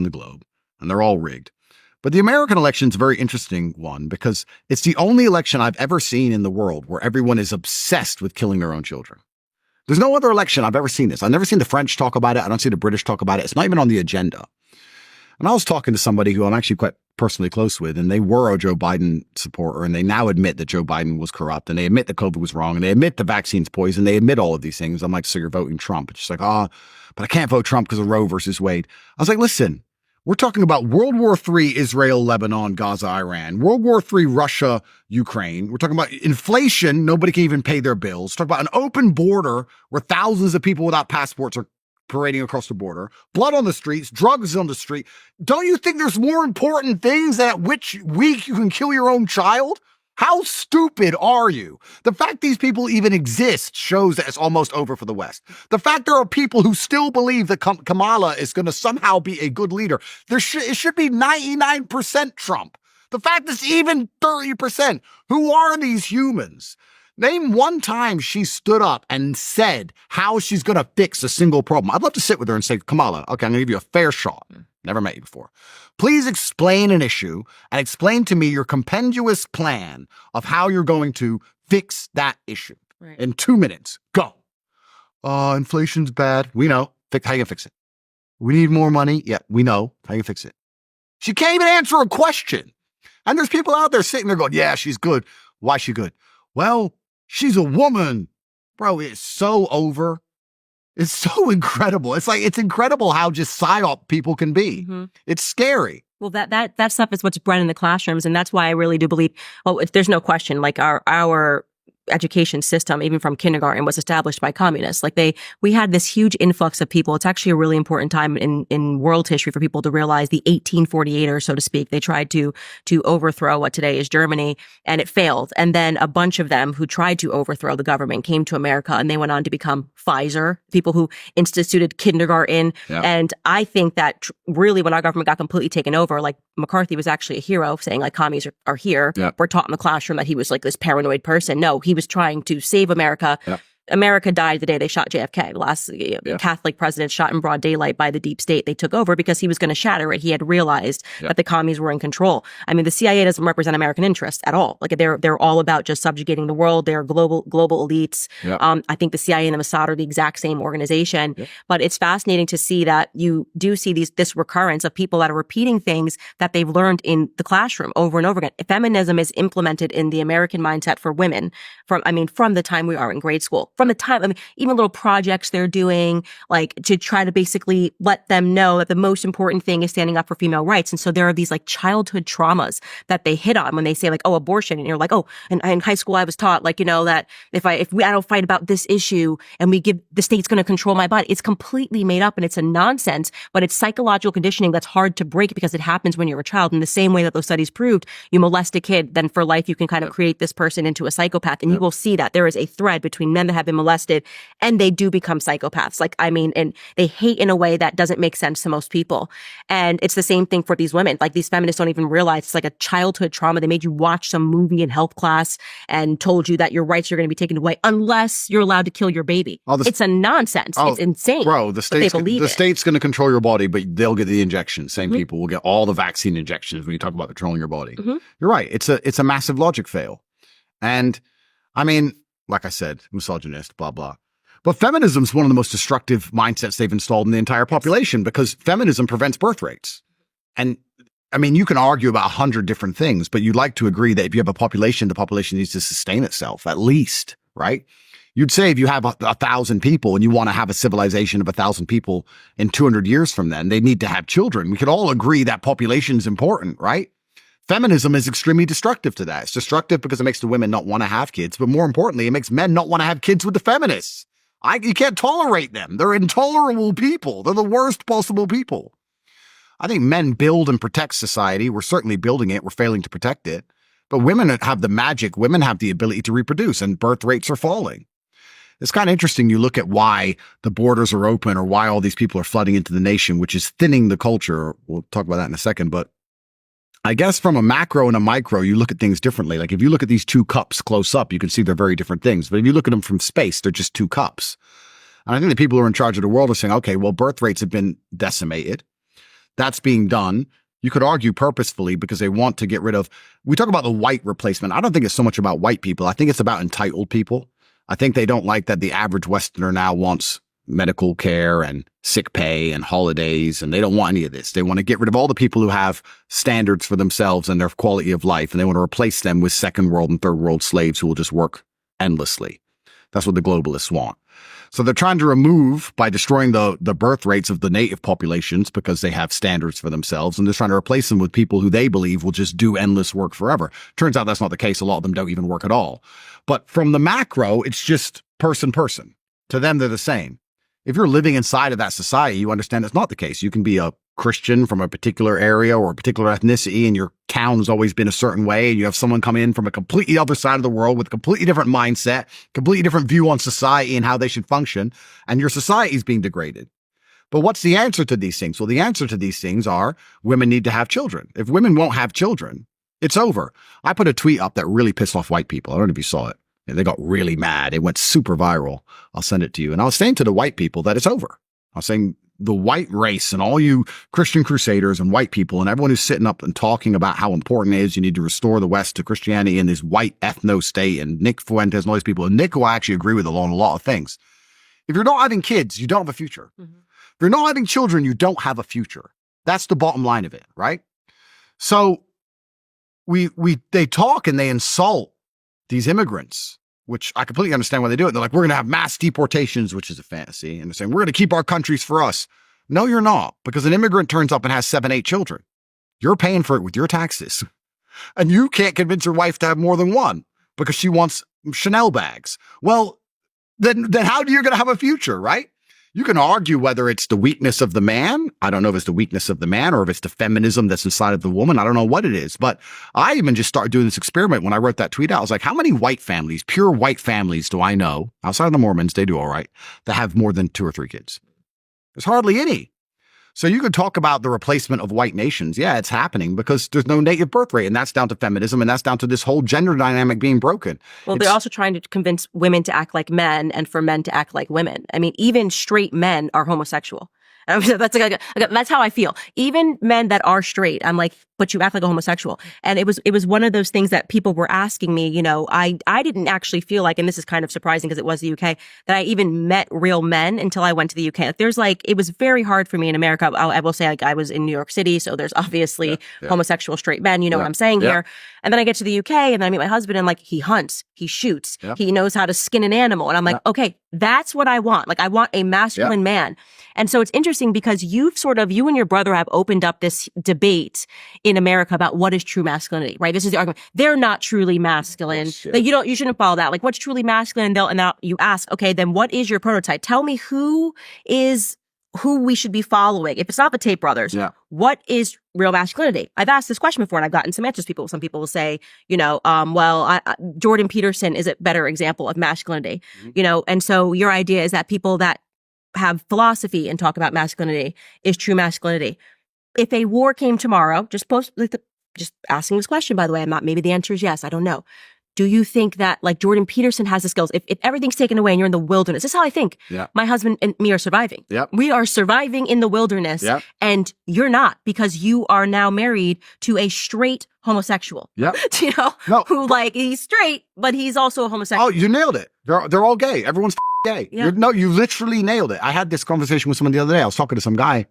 in the globe, and they're all rigged. But the American election is a very interesting one because it's the only election I've ever seen in the world where everyone is obsessed with killing their own children. There's no other election I've ever seen this. I've never seen the French talk about it. I don't see the British talk about it. It's not even on the agenda. And I was talking to somebody who I'm actually quite personally close with, and they were a Joe Biden supporter, and they now admit that Joe Biden was corrupt, and they admit that COVID was wrong, and they admit the vaccine's poison. They admit all of these things. I'm like, so you're voting Trump? It's just like, but I can't vote Trump because of Roe versus Wade. I was like, listen, we're talking about World War III, Israel, Lebanon, Gaza, Iran, World War III, Russia, Ukraine. We're talking about inflation. Nobody can even pay their bills. Talk about an open border where thousands of people without passports are parading across the border, blood on the streets, drugs on the street. Don't you think there's more important things at which week you can kill your own child? How stupid are you? The fact these people even exist shows that it's almost over for the West. The fact there are people who still believe that Kamala is going to somehow be a good leader. It should be 99% Trump. The fact it's even 30%. Who are these humans? Name one time she stood up and said how she's going to fix a single problem. I'd love to sit with her and say, Kamala, okay, I'm going to give you a fair shot. Never met you before. Please explain an issue and explain to me your compendious plan of how you're going to fix that issue. Right. In 2 minutes. Go. Inflation's bad. We know. How you gonna fix it? We need more money. Yeah, we know. How you gonna fix it? She can't even answer a question. And there's people out there sitting there going, yeah, she's good. Why is she good? Well, she's a woman. Bro, it's so over. It's so incredible. It's incredible how just psyop people can be. Mm-hmm. It's scary. Well, that stuff is what's bred in the classrooms. And that's why I really do believe, there's no question, like our education system, even from kindergarten, was established by communists. We had this huge influx of people. It's actually a really important time in world history for people to realize the 1848ers, so to speak. They tried to overthrow what today is Germany, and it failed. And then a bunch of them who tried to overthrow the government came to America, and they went on to become Pfizer, people who instituted kindergarten. Yeah. And I think that really when our government got completely taken over, like McCarthy was actually a hero, saying like commies are here. Yeah. We're taught in the classroom that he was like this paranoid person. No, he was trying to save America. Yeah. America died the day they shot JFK. The last Catholic president shot in broad daylight by the deep state. They took over because he was going to shatter it. He had realized that the commies were in control. I mean, the CIA doesn't represent American interests at all. Like they're all about just subjugating the world. They're global elites. I think the CIA and the Mossad are the exact same organization. But it's fascinating to see that you do see this recurrence of people that are repeating things that they've learned in the classroom over and over again. Feminism is implemented in the American mindset for women from the time we are in grade school. From the time, even little projects they're doing, like to try to basically let them know that the most important thing is standing up for female rights. And so there are these like childhood traumas that they hit on when they say like, oh, abortion. And you're like, oh, and in high school I was taught like, that if I don't fight about this issue and the state's going to control my body. It's completely made up and it's a nonsense, but it's psychological conditioning that's hard to break because it happens when you're a child. In the same way that those studies proved, you molest a kid, then for life you can kind of create this person into a psychopath. And you will see that there is a thread between men that have been molested and they do become psychopaths. And they hate in a way that doesn't make sense to most people. And it's the same thing for these women. Like these feminists don't even realize it's like a childhood trauma. They made you watch some movie in health class and told you that your rights are going to be taken away unless you're allowed to kill your baby. It's a nonsense. It's insane. Bro, the state's going to control your body, but they'll get the injections. Same people will get all the vaccine injections when you talk about controlling your body. Mm-hmm. You're right. It's a massive logic fail. And like I said, misogynist, blah, blah. But feminism is one of the most destructive mindsets they've installed in the entire population because feminism prevents birth rates. And you can argue about 100 different things, but you'd like to agree that if you have a population, the population needs to sustain itself, at least, right? You'd say if you have 1,000 people and you want to have a civilization of 1,000 people in 200 years from then, they need to have children. We could all agree that population is important, right? Feminism is extremely destructive to that. It's destructive because it makes the women not want to have kids, but more importantly, it makes men not want to have kids with the feminists. You can't tolerate them. They're intolerable people. They're the worst possible people. I think men build and protect society. We're certainly building it. We're failing to protect it. But women have the magic. Women have the ability to reproduce, and birth rates are falling. It's kind of interesting. You look at why the borders are open or why all these people are flooding into the nation, which is thinning the culture. We'll talk about that in a second. But I guess from a macro and a micro, you look at things differently. Like if you look at these two cups close up, you can see they're very different things. But if you look at them from space, they're just two cups. And I think the people who are in charge of the world are saying, okay, well, birth rates have been decimated. that's being done. You could argue purposefully because they want to get rid of, we talk about the white replacement. I don't think it's so much about white people. I think it's about entitled people. I think they don't like that the average Westerner now wants medical care and sick pay and holidays, and they don't want any of this. They want to get rid of all the people who have standards for themselves and their quality of life, and they want to replace them with second world and third world slaves who will just work endlessly. That's what the globalists want. So they're trying to remove, by destroying the birth rates of the native populations because they have standards for themselves, and they're trying to replace them with people who they believe will just do endless work forever. Turns out that's not the case. A lot of them don't even work at all. But from the macro, it's just person. To them, they're the same. If you're living inside of that society, you understand it's not the case. You can be a Christian from a particular area or a particular ethnicity, and your town has always been a certain way, and you have someone come in from a completely other side of the world with a completely different mindset, completely different view on society and how they should function, and your society is being degraded. But what's the answer to these things? Well, the answer to these things are women need to have children. If women won't have children, it's over. I put a tweet up that really pissed off white people. I don't know if you saw it. They got really mad. It went super viral. I'll send it to you. And I was saying to the white people that it's over. I was saying the white race and all you Christian crusaders and white people and everyone who's sitting up and talking about how important it is you need to restore the West to Christianity in this white ethno state, and Nick Fuentes and all these people. And Nick will actually agree with on a lot of things. If you're not having kids, you don't have a future. Mm-hmm. If you're not having children, you don't have a future. That's the bottom line of it, right? So they talk and they insult these immigrants, which I completely understand why they do it. They're like, we're going to have mass deportations, which is a fantasy. And they're saying, we're going to keep our countries for us. No, you're not, because an immigrant turns up and has 7, 8 children. You're paying for it with your taxes. And you can't convince your wife to have more than one because she wants Chanel bags. Well, then how are you going to have a future, right? You can argue whether it's the weakness of the man. I don't know if it's the weakness of the man or if it's the feminism that's inside of the woman. I don't know what it is. But I even just started doing this experiment when I wrote that tweet out. I was like, how many white families, pure white families do I know, outside of the Mormons, they do all right, that have more than 2 or 3 kids? There's hardly any. So you could talk about the replacement of white nations. Yeah, it's happening because there's no native birth rate. And that's down to feminism. And that's down to this whole gender dynamic being broken. Well, they're also trying to convince women to act like men and for men to act like women. I mean, even straight men are homosexual. That's how I feel. Even men that are straight, I'm like, but you act like a homosexual. And it was one of those things that people were asking me, you know, I didn't actually feel like, and this is kind of surprising because it was the UK, that I even met real men until I went to the UK. Like, it was very hard for me in America. I will say, like, I was in New York City, so there's obviously homosexual straight men, you know what I'm saying here. And then I get to the UK and then I meet my husband and like, he hunts, he shoots, he knows how to skin an animal. And I'm like, okay, that's what I want. Like, I want a masculine man. And so it's interesting because you and your brother have opened up this debate in America about what is true masculinity, right? This is the argument. They're not truly masculine. Like, you shouldn't follow that. Like, what's truly masculine? And now you ask, okay, then what is your prototype? Tell me who we should be following. If it's not the Tate brothers, what is real masculinity? I've asked this question before and I've gotten some answers. Some people will say, you know, Jordan Peterson is a better example of masculinity, you know? And so your idea is that people that have philosophy and talk about masculinity is true masculinity. If a war came tomorrow, just asking this question, by the way, maybe the answer is yes, I don't know. Do you think that, like, Jordan Peterson has the skills? If everything's taken away and you're in the wilderness, this is how I think my husband and me are surviving. We are surviving in the wilderness, and you're not, because you are now married to a straight homosexual. You know, who, like, he's straight, but he's also a homosexual. Oh, you nailed it. They're all gay. Everyone's gay. You literally nailed it. I had this conversation with someone the other day. I was talking to some guy,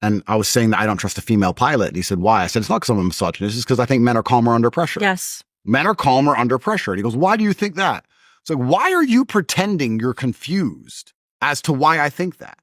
and I was saying that I don't trust a female pilot. And he said, why? I said, it's not because I'm a misogynist. It's because I think men are calmer under pressure. Yes. Men are calmer under pressure. And he goes, why do you think that? It's like, why are you pretending you're confused as to why I think that?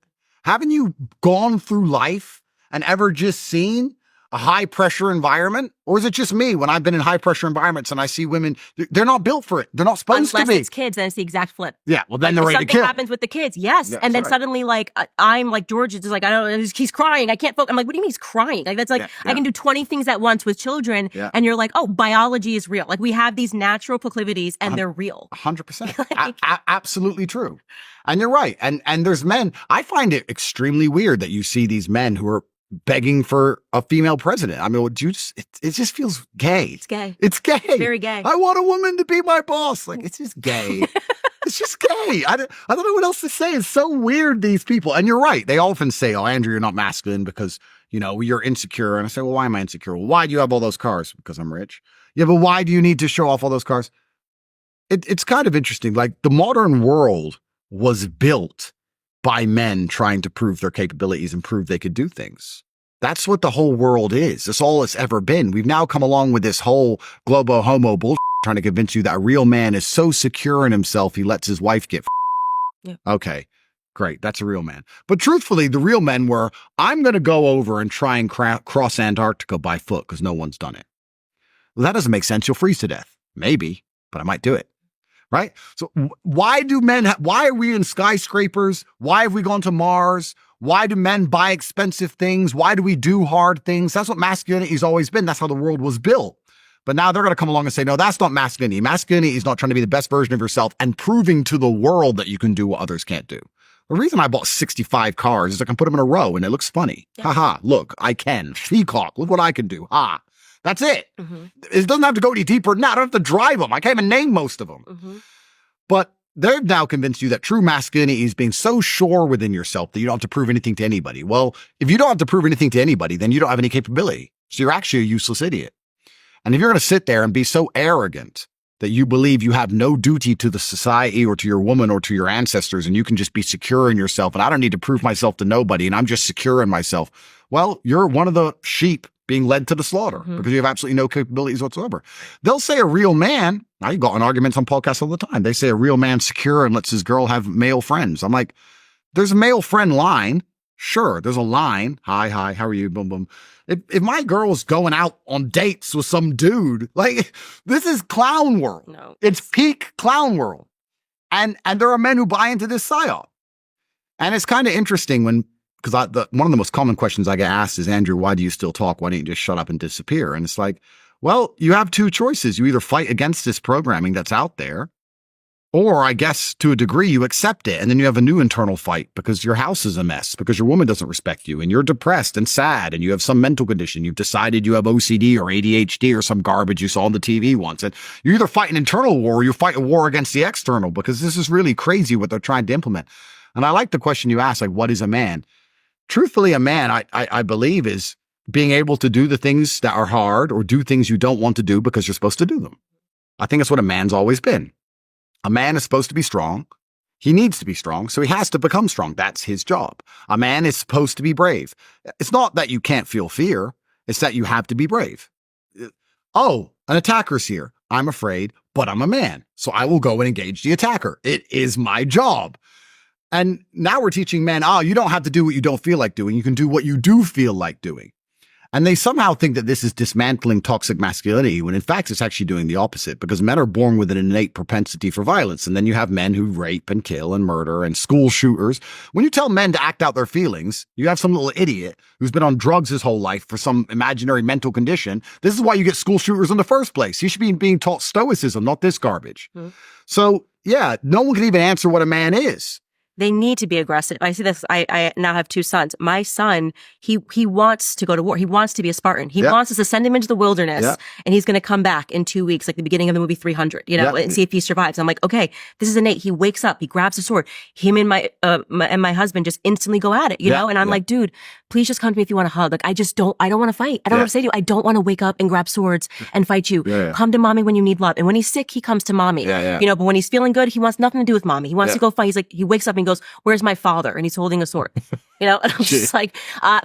Haven't you gone through life and ever just seen a high pressure environment? Or is it just me when I've been in high pressure environments and I see women, they're not built for it. They're not supposed to be. Unless it's kids, then it's the exact flip. Yeah, well, then they're ready to kill. Something happens with the kids, yes. And then suddenly, like, I'm like, George is like, I don't know, he's crying. I can't focus. I'm like, what do you mean he's crying? Like, that's like, I can do 20 things at once with children. And you're like, oh, biology is real. Like, we have these natural proclivities and they're real. 100%. Absolutely true. And you're right. And there's men. I find it extremely weird that you see these men who are begging for a female president. I mean, it just feels gay. It's gay. It's gay. It's very gay. I want a woman to be my boss. Like, it's just gay. It's just gay. I don't know what else to say. It's so weird, these people. And you're right. They often say, oh, Andrew, you're not masculine because You know, you're insecure. And I say, well, why am I insecure? Well, why do you have all those cars? Because I'm rich. Yeah, but why do you need to show off all those cars? It's kind of interesting. Like the modern world was built by men trying to prove their capabilities and prove they could do things. That's what the whole world is. That's all it's ever been. We've now come along with this whole globo homo bullshit trying to convince you that a real man is so secure in himself he lets his wife get Yeah. Okay, great. That's a real man. But truthfully, the real men were, I'm going to go over and try and cross Antarctica by foot because no one's done it. Well, that doesn't make sense. You'll freeze to death. Maybe, but I might do it. Right? So why do men, why are we in skyscrapers? Why have we gone to Mars? Why do men buy expensive things? Why do we do hard things? That's what masculinity's always been. That's how the world was built. But now they're going to come along and say, no, that's not masculinity. Masculinity is not trying to be the best version of yourself and proving to the world that you can do what others can't do. The reason I bought 65 cars is I can put them in a row and it looks funny. Yeah. Ha ha. Look, I can. Peacock. Look what I can do. Ha. That's it. Mm-hmm. It doesn't have to go any deeper. No, I don't have to drive them. I can't even name most of them. Mm-hmm. But they've now convinced you that true masculinity is being so sure within yourself that you don't have to prove anything to anybody. Well, if you don't have to prove anything to anybody, then you don't have any capability. So you're actually a useless idiot. And if you're going to sit there and be so arrogant that you believe you have no duty to the society or to your woman or to your ancestors, and you can just be secure in yourself, and I don't need to prove myself to nobody, and I'm just secure in myself, well, you're one of the sheep being led to the slaughter because you have absolutely no capabilities whatsoever. They'll say a real man, I've gotten arguments on podcasts all the time. They say a real man's secure and lets his girl have male friends. I'm like, there's a male friend line. Sure, there's a line. Hi, how are you? Boom, boom. If my girl's going out on dates with some dude, like this is clown world. No. It's peak clown world. And there are men who buy into this psyop. And it's kind of interesting when, because one of the most common questions I get asked is, Andrew, why do you still talk? Why don't you just shut up and disappear? And it's like, well, you have two choices. You either fight against this programming that's out there, or I guess to a degree you accept it. And then you have a new internal fight because your house is a mess, because your woman doesn't respect you and you're depressed and sad and you have some mental condition. You've decided you have OCD or ADHD or some garbage you saw on the TV once. And you either fight an internal war or you fight a war against the external, because this is really crazy what they're trying to implement. And I like the question you asked, like, what is a man? Truthfully, a man, I believe, is being able to do the things that are hard or do things you don't want to do because you're supposed to do them. I think that's what a man's always been. A man is supposed to be strong. He needs to be strong, so he has to become strong. That's his job. A man is supposed to be brave. It's not that you can't feel fear. It's that you have to be brave. Oh, an attacker's here. I'm afraid, but I'm a man, so I will go and engage the attacker. It is my job. And now we're teaching men, you don't have to do what you don't feel like doing. You can do what you do feel like doing. And they somehow think that this is dismantling toxic masculinity, when in fact it's actually doing the opposite, because men are born with an innate propensity for violence. And then you have men who rape and kill and murder and school shooters. When you tell men to act out their feelings, you have some little idiot who's been on drugs his whole life for some imaginary mental condition. This is why you get school shooters in the first place. You should be being taught stoicism, not this garbage. So yeah, no one can even answer what a man is. They need to be aggressive. I see this. I now have two sons. My son, he wants to go to war. He wants to be a Spartan. He wants us to send him into the wilderness, and he's going to come back in 2 weeks, like the beginning of the movie 300, and see if he survives. I'm like, okay, this is innate. He wakes up, he grabs a sword. Him and my husband just instantly go at it, you know? And I'm like, dude, please just come to me if you want to hug. Like, I don't want to fight. I don't know what to say to you. I don't want to wake up and grab swords and fight you. Come to mommy when you need love. And when he's sick, he comes to mommy, you know, but when he's feeling good, he wants nothing to do with mommy. He wants to go fight. He's like, he wakes up and goes, where's my father? And he's holding a sword, you know? And I'm just like,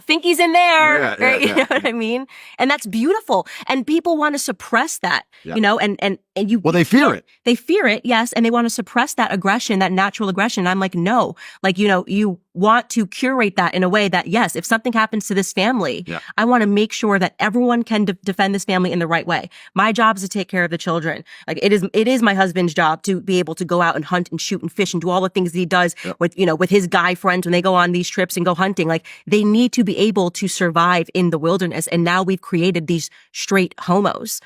think he's in there. Right? You know what I mean? And that's beautiful. And people want to suppress that, you know, and you. Well, they fear it. They fear it. Yes. And they want to suppress that aggression, that natural aggression. And I'm like, no, like, you know, you want to curate that in a way that, yes, if something happens to this family, I want to make sure that everyone can defend this family in the right way. My job is to take care of the children. Like, it is my husband's job to be able to go out and hunt and shoot and fish and do all the things that he does with, you know, with his guy friends when they go on these trips and go hunting. Like, they need to be able to survive in the wilderness. And now we've created these straight homos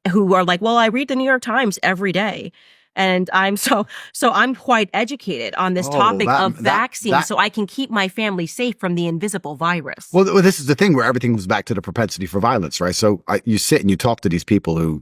who are like, well, I read the New York Times every day. And I'm I'm quite educated on this topic of vaccines, so I can keep my family safe from the invisible virus. Well, this is the thing where everything goes back to the propensity for violence, right? So you sit and you talk to these people who